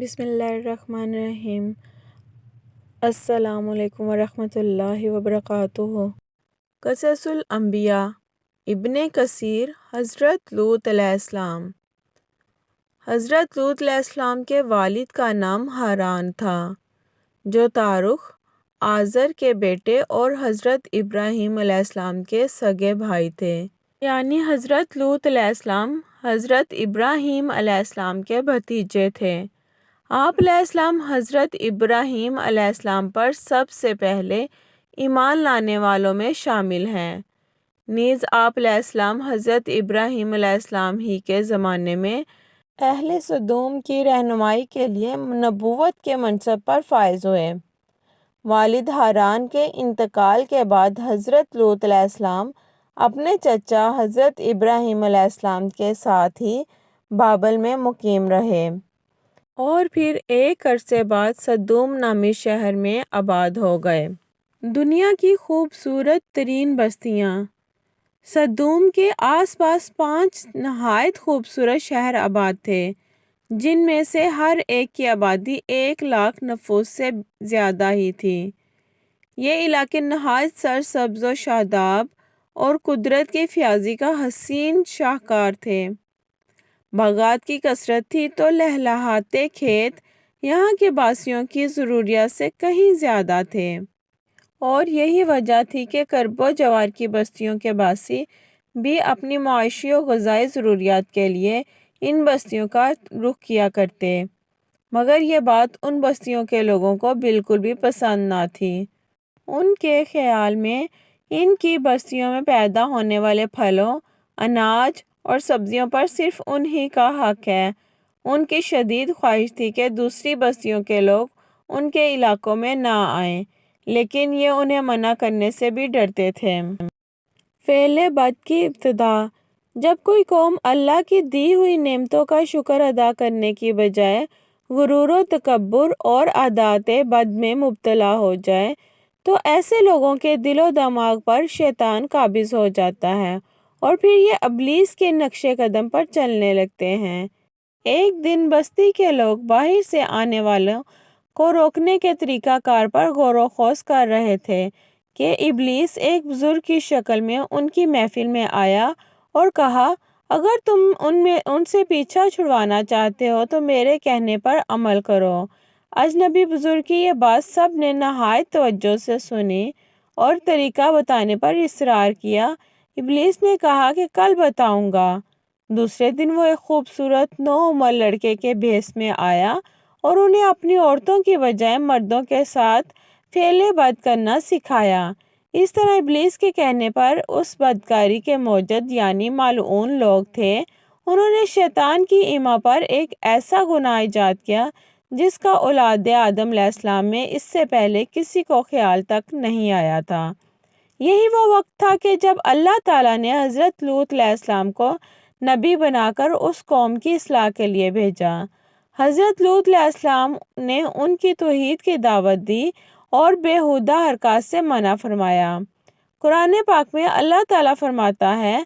بسم اللہ الرحمن الرحیم۔ السلام علیکم ورحمۃ اللہ وبرکاتہ۔ قصص الانبیاء، ابن کثیر۔ حضرت لوط علیہ السلام۔ حضرت لوط علیہ السلام کے والد کا نام ہاران تھا، جو تعارق آزر کے بیٹے اور حضرت ابراہیم علیہ السلام کے سگے بھائی تھے، یعنی حضرت لوط علیہ السلام حضرت ابراہیم علیہ السلام کے بھتیجے تھے۔ آپ علیہ السلام حضرت ابراہیم علیہ السلام پر سب سے پہلے ایمان لانے والوں میں شامل ہیں۔ نیز آپ علیہ السلام حضرت ابراہیم علیہ السلام ہی کے زمانے میں اہل سدوم کی رہنمائی کے لیے نبوت کے منصب پر فائز ہوئے۔ والد ہاران کے انتقال کے بعد حضرت لوط علیہ السلام اپنے چچا حضرت ابراہیم علیہ السلام کے ساتھ ہی بابل میں مقیم رہے، اور پھر ایک عرصے بعد سدوم نامی شہر میں آباد ہو گئے۔ دنیا کی خوبصورت ترین بستیاں۔ سدوم کے آس پاس 5 نہایت خوبصورت شہر آباد تھے، جن میں سے ہر ایک کی آبادی 1,00,000 نفوس سے زیادہ ہی تھی۔ یہ علاقے نہایت سرسبز و شاداب اور قدرت کی فیاضی کا حسین شاہکار تھے۔ باغات کی کثرت تھی تو لہلہاتے کھیت یہاں کے باسیوں کی ضروریات سے کہیں زیادہ تھے، اور یہی وجہ تھی کہ کرب و جوار کی بستیوں کے باسی بھی اپنی معاشی و غذائی ضروریات کے لیے ان بستیوں کا رخ کیا کرتے، مگر یہ بات ان بستیوں کے لوگوں کو بالکل بھی پسند نہ تھی۔ ان کے خیال میں ان کی بستیوں میں پیدا ہونے والے پھلوں، اناج اور سبزیوں پر صرف انہی کا حق ہے۔ ان کی شدید خواہش تھی کہ دوسری بستیوں کے لوگ ان کے علاقوں میں نہ آئیں، لیکن یہ انہیں منع کرنے سے بھی ڈرتے تھے۔ فعل بد کی ابتدا۔ جب کوئی قوم اللہ کی دی ہوئی نعمتوں کا شکر ادا کرنے کی بجائے غرور و تکبر اور عادات بد میں مبتلا ہو جائے تو ایسے لوگوں کے دل و دماغ پر شیطان قابض ہو جاتا ہے، اور پھر یہ ابلیس کے نقش قدم پر چلنے لگتے ہیں۔ ایک دن بستی کے لوگ باہر سے آنے والوں کو روکنے کے طریقہ کار پر غور و خوض کر رہے تھے کہ ابلیس ایک بزرگ کی شکل میں ان کی محفل میں آیا اور کہا، اگر تم ان سے پیچھا چھڑوانا چاہتے ہو تو میرے کہنے پر عمل کرو۔ اجنبی بزرگ کی یہ بات سب نے نہایت توجہ سے سنی اور طریقہ بتانے پر اصرار کیا۔ ابلیس نے کہا کہ کل بتاؤں گا۔ دوسرے دن وہ ایک خوبصورت نوعمر لڑکے کے بھیس میں آیا اور انہیں اپنی عورتوں کی بجائے مردوں کے ساتھ فعل بد کرنا سکھایا۔ اس طرح ابلیس کے کہنے پر اس بدکاری کے موجد یعنی ملعون لوگ تھے، انہوں نے شیطان کی ایما پر ایک ایسا گناہ ایجاد کیا جس کا اولاد آدم علیہ السلام میں اس سے پہلے کسی کو خیال تک نہیں آیا تھا۔ یہی وہ وقت تھا کہ جب اللہ تعالیٰ نے حضرت لوط علیہ السلام کو نبی بنا کر اس قوم کی اصلاح کے لیے بھیجا۔ حضرت لوط علیہ السلام نے ان کی توحید کی دعوت دی اور بیہودہ حرکات سے منع فرمایا۔ قرآن پاک میں اللہ تعالیٰ فرماتا ہے،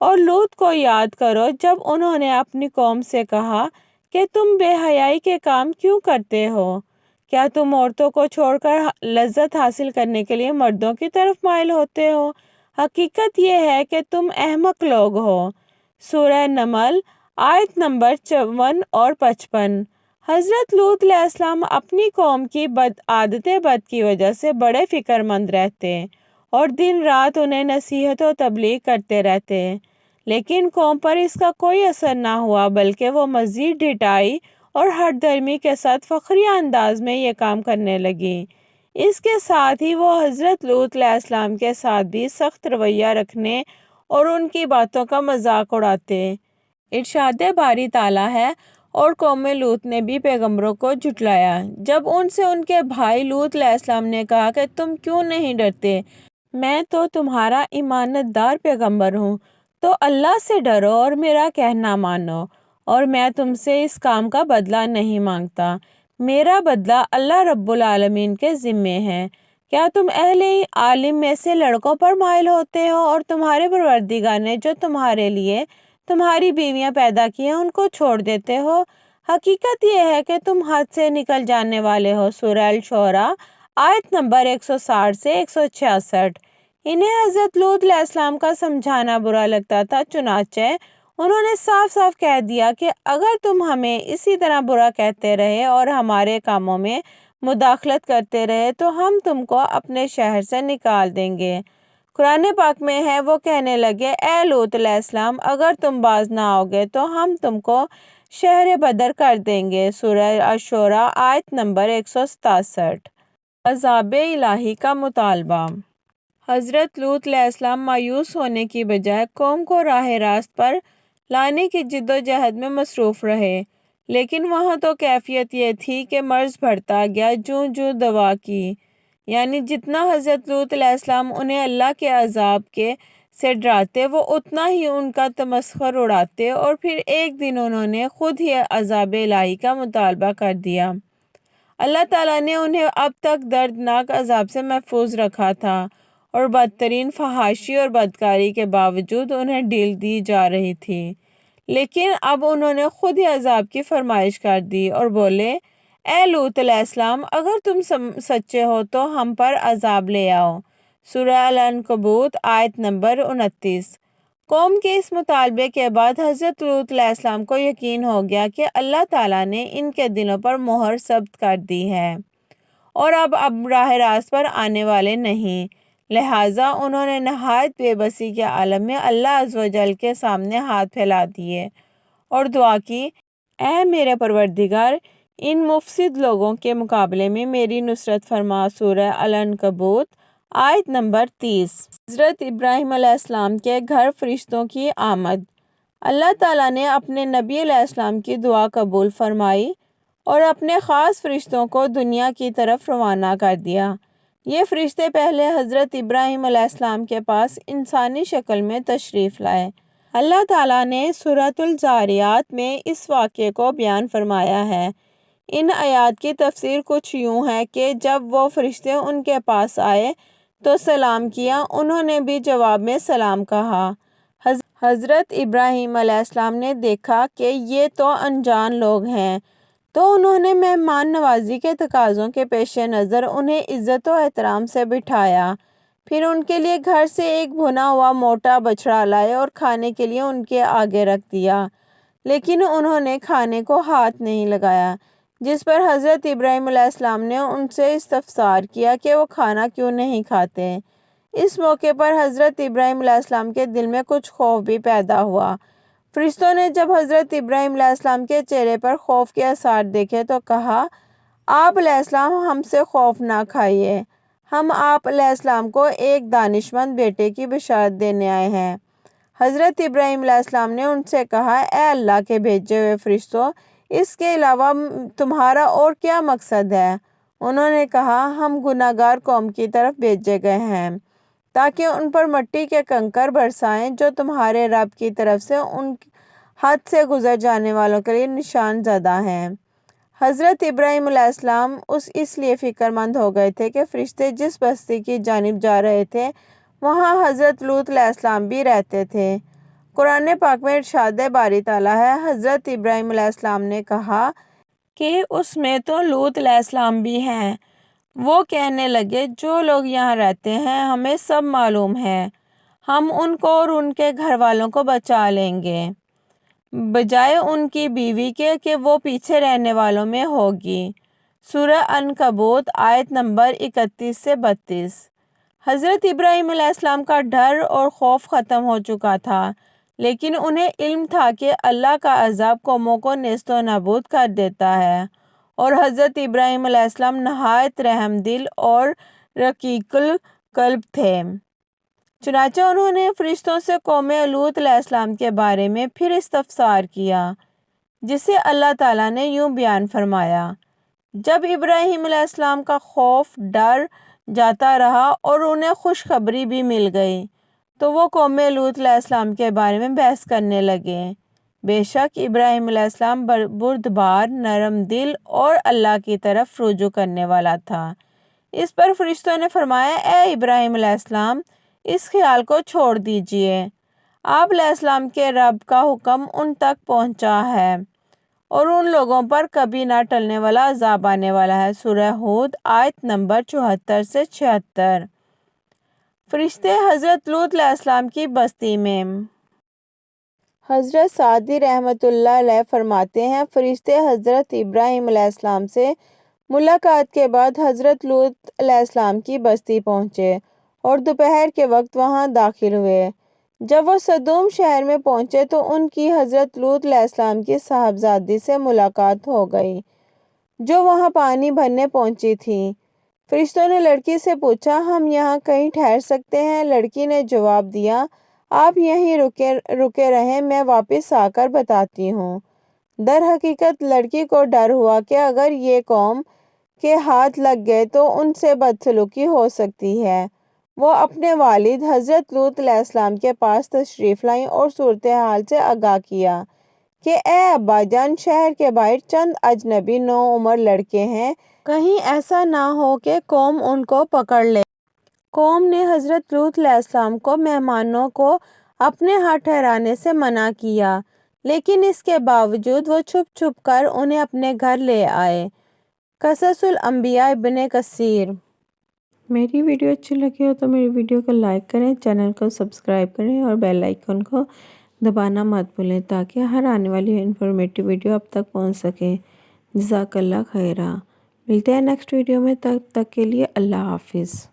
اور لوط کو یاد کرو جب انہوں نے اپنی قوم سے کہا کہ تم بے حیائی کے کام کیوں کرتے ہو؟ کیا تم عورتوں کو چھوڑ کر لذت حاصل کرنے کے لیے مردوں کی طرف مائل ہوتے ہو؟ حقیقت یہ ہے کہ تم احمق لوگ ہو۔ سورہ نمل آیت نمبر 54 اور 55۔ حضرت لوط علیہ السلام اپنی قوم کی عادت بد کی وجہ سے بڑے فکر مند رہتے اور دن رات انہیں نصیحت و تبلیغ کرتے رہتے، لیکن قوم پر اس کا کوئی اثر نہ ہوا، بلکہ وہ مزید ڈھٹائی اور ہٹ درمی کے ساتھ فخریہ انداز میں یہ کام کرنے لگی۔ اس کے ساتھ ہی وہ حضرت لوط علیہ السلام کے ساتھ بھی سخت رویہ رکھنے اور ان کی باتوں کا مذاق اڑاتے۔ ارشاد باری تعالیٰ ہے، اور قوم لوط نے بھی پیغمبروں کو جھٹلایا جب ان سے ان کے بھائی لوط علیہ السلام نے کہا کہ تم کیوں نہیں ڈرتے؟ میں تو تمہارا امانت دار پیغمبر ہوں، تو اللہ سے ڈرو اور میرا کہنا مانو، اور میں تم سے اس کام کا بدلہ نہیں مانگتا، میرا بدلہ اللہ رب العالمین کے ذمے ہے۔ کیا تم اہل عالم میں سے لڑکوں پر مائل ہوتے ہو اور تمہارے پروردگار نے جو تمہارے لیے تمہاری بیویاں پیدا کی ہیں ان کو چھوڑ دیتے ہو؟ حقیقت یہ ہے کہ تم حد سے نکل جانے والے ہو۔ سورہ الشعراء آیت نمبر 160 سے 166۔ انہیں حضرت لوط علیہ السلام کا سمجھانا برا لگتا تھا، چنانچہ انہوں نے صاف صاف کہہ دیا کہ اگر تم ہمیں اسی طرح برا کہتے رہے اور ہمارے کاموں میں مداخلت کرتے رہے تو ہم تم کو اپنے شہر سے نکال دیں گے۔ قرآن پاک میں ہے، وہ کہنے لگے، اے لوط علیہ السلام، اگر تم باز نہ آؤگے تو ہم تم کو شہر بدر کر دیں گے۔ سورہ الشعراء آیت نمبر 167۔ عذاب الہی کا مطالبہ۔ حضرت لوط علیہ السلام مایوس ہونے کی بجائے قوم کو راہ راست پر لانے کی جد و جہد میں مصروف رہے، لیکن وہاں تو کیفیت یہ تھی کہ مرض بڑھتا گیا جوں جوں دوا کی، یعنی جتنا حضرت لوط علیہ السلام انہیں اللہ کے عذاب سے ڈراتے وہ اتنا ہی ان کا تمسخر اڑاتے، اور پھر ایک دن انہوں نے خود ہی عذاب الہی کا مطالبہ کر دیا۔ اللہ تعالیٰ نے انہیں اب تک دردناک عذاب سے محفوظ رکھا تھا، اور بدترین فحاشی اور بدکاری کے باوجود انہیں ڈھیل دی جا رہی تھی، لیکن اب انہوں نے خود ہی عذاب کی فرمائش کر دی اور بولے، اے لوط علیہ السلام، اگر تم سچے ہو تو ہم پر عذاب لے آؤ۔ سورہ العنکبوت آیت نمبر 29۔ قوم کے اس مطالبے کے بعد حضرت لوط علیہ السلام کو یقین ہو گیا کہ اللہ تعالیٰ نے ان کے دلوں پر مہر ثبت کر دی ہے اور اب راہ راست پر آنے والے نہیں، لہٰذا انہوں نے نہایت بے بسی کے عالم میں اللہ عز و جل کے سامنے ہاتھ پھیلا دیے اور دعا کی، اے میرے پروردگار، ان مفسد لوگوں کے مقابلے میں میری نصرت فرما۔ سورہ العنکبوت آیت نمبر 30۔ حضرت ابراہیم علیہ السلام کے گھر فرشتوں کی آمد۔ اللہ تعالیٰ نے اپنے نبی علیہ السلام کی دعا قبول فرمائی اور اپنے خاص فرشتوں کو دنیا کی طرف روانہ کر دیا۔ یہ فرشتے پہلے حضرت ابراہیم علیہ السلام کے پاس انسانی شکل میں تشریف لائے۔ اللہ تعالیٰ نے سورۃ الذاریات میں اس واقعے کو بیان فرمایا ہے۔ ان آیات کی تفسیر کچھ یوں ہے کہ جب وہ فرشتے ان کے پاس آئے تو سلام کیا، انہوں نے بھی جواب میں سلام کہا۔ حضرت ابراہیم علیہ السلام نے دیکھا کہ یہ تو انجان لوگ ہیں، تو انہوں نے مہمان نوازی کے تقاضوں کے پیش نظر انہیں عزت و احترام سے بٹھایا، پھر ان کے لیے گھر سے ایک بھنا ہوا موٹا بچڑا لائے اور کھانے کے لیے ان کے آگے رکھ دیا، لیکن انہوں نے کھانے کو ہاتھ نہیں لگایا، جس پر حضرت ابراہیم علیہ السلام نے ان سے استفسار کیا کہ وہ کھانا کیوں نہیں کھاتے۔ اس موقع پر حضرت ابراہیم علیہ السلام کے دل میں کچھ خوف بھی پیدا ہوا۔ فرشتوں نے جب حضرت ابراہیم علیہ السلام کے چہرے پر خوف کے آثار دیکھے تو کہا، آپ علیہ السلام ہم سے خوف نہ کھائیے، ہم آپ علیہ السلام کو ایک دانشمند بیٹے کی بشارت دینے آئے ہیں۔ حضرت ابراہیم علیہ السلام نے ان سے کہا، اے اللہ کے بھیجے ہوئے فرشتوں، اس کے علاوہ تمہارا اور کیا مقصد ہے؟ انہوں نے کہا، ہم گناہ گار قوم کی طرف بھیجے گئے ہیں تاکہ ان پر مٹی کے کنکر برسائیں جو تمہارے رب کی طرف سے ان حد سے گزر جانے والوں کے لیے نشان زدہ ہیں۔ حضرت ابراہیم علیہ السلام اس لیے فکر مند ہو گئے تھے کہ فرشتے جس بستی کی جانب جا رہے تھے وہاں حضرت لوط علیہ السلام بھی رہتے تھے۔ قرآن پاک میں ارشاد باری تعالیٰ ہے، حضرت ابراہیم علیہ السلام نے کہا کہ اس میں تو لوط علیہ السلام بھی ہیں۔ وہ کہنے لگے، جو لوگ یہاں رہتے ہیں ہمیں سب معلوم ہے، ہم ان کو اور ان کے گھر والوں کو بچا لیں گے، بجائے ان کی بیوی کے کہ وہ پیچھے رہنے والوں میں ہوگی۔ سورہ عنکبوت آیت نمبر 31 سے 32۔ حضرت ابراہیم علیہ السلام کا ڈر اور خوف ختم ہو چکا تھا، لیکن انہیں علم تھا کہ اللہ کا عذاب قوموں کو نیست و نابود کر دیتا ہے، اور حضرت ابراہیم علیہ السلام نہایت رحم دل اور رقیق القلب تھے۔ چنانچہ انہوں نے فرشتوں سے قوم لوط علیہ السلام کے بارے میں پھر استفسار کیا، جسے اللہ تعالیٰ نے یوں بیان فرمایا، جب ابراہیم علیہ السلام کا خوف ڈر جاتا رہا اور انہیں خوشخبری بھی مل گئی تو وہ قوم لوط علیہ السلام کے بارے میں بحث کرنے لگے۔ بے شک ابراہیم علیہ السلام بردبار، نرم دل اور اللہ کی طرف رجوع کرنے والا تھا۔ اس پر فرشتوں نے فرمایا، اے ابراہیم علیہ السلام، اس خیال کو چھوڑ دیجئے، آپ علیہ السلام کے رب کا حکم ان تک پہنچا ہے اور ان لوگوں پر کبھی نہ ٹلنے والا عذاب آنے والا ہے۔ سورہ ہود آیت نمبر 74 سے 76۔ فرشتے حضرت لوط علیہ السلام کی بستی میں۔ حضرت سعدی رحمۃ اللہ علیہ فرماتے ہیں، فرشتے حضرت ابراہیم علیہ السلام سے ملاقات کے بعد حضرت لوط علیہ السلام کی بستی پہنچے اور دوپہر کے وقت وہاں داخل ہوئے۔ جب وہ صدوم شہر میں پہنچے تو ان کی حضرت لوط علیہ السلام کی صاحبزادی سے ملاقات ہو گئی، جو وہاں پانی بھرنے پہنچی تھی۔ فرشتوں نے لڑکی سے پوچھا، ہم یہاں کہیں ٹھہر سکتے ہیں؟ لڑکی نے جواب دیا، آپ یہیں رکے رہیں، میں واپس آ کر بتاتی ہوں۔ در حقیقت لڑکی کو ڈر ہوا کہ اگر یہ قوم کے ہاتھ لگ گئے تو ان سے بدسلوکی ہو سکتی ہے۔ وہ اپنے والد حضرت لوط علیہ السلام کے پاس تشریف لائیں اور صورتحال سے آگاہ کیا کہ اے ابا جان، شہر کے باہر چند اجنبی نوعمر لڑکے ہیں، کہیں ایسا نہ ہو کہ قوم ان کو پکڑ لے۔ قوم نے حضرت لوط علیہ السلام کو مہمانوں کو اپنے ہاں ٹھہرانے سے منع کیا، لیکن اس کے باوجود وہ چھپ چھپ کر انہیں اپنے گھر لے آئے۔ قصص الانبیاء ابن کثیر۔ میری ویڈیو اچھی لگی ہو تو میری ویڈیو کو لائک کریں، چینل کو سبسکرائب کریں اور بیل آئیکن کو دبانا مت بھولیں تاکہ ہر آنے والی انفارمیٹیو ویڈیو آپ تک پہنچ سکے۔ جزاک اللہ خیرہ۔ ملتے ہیں نیکسٹ ویڈیو میں، تب تک کے لیے اللہ حافظ۔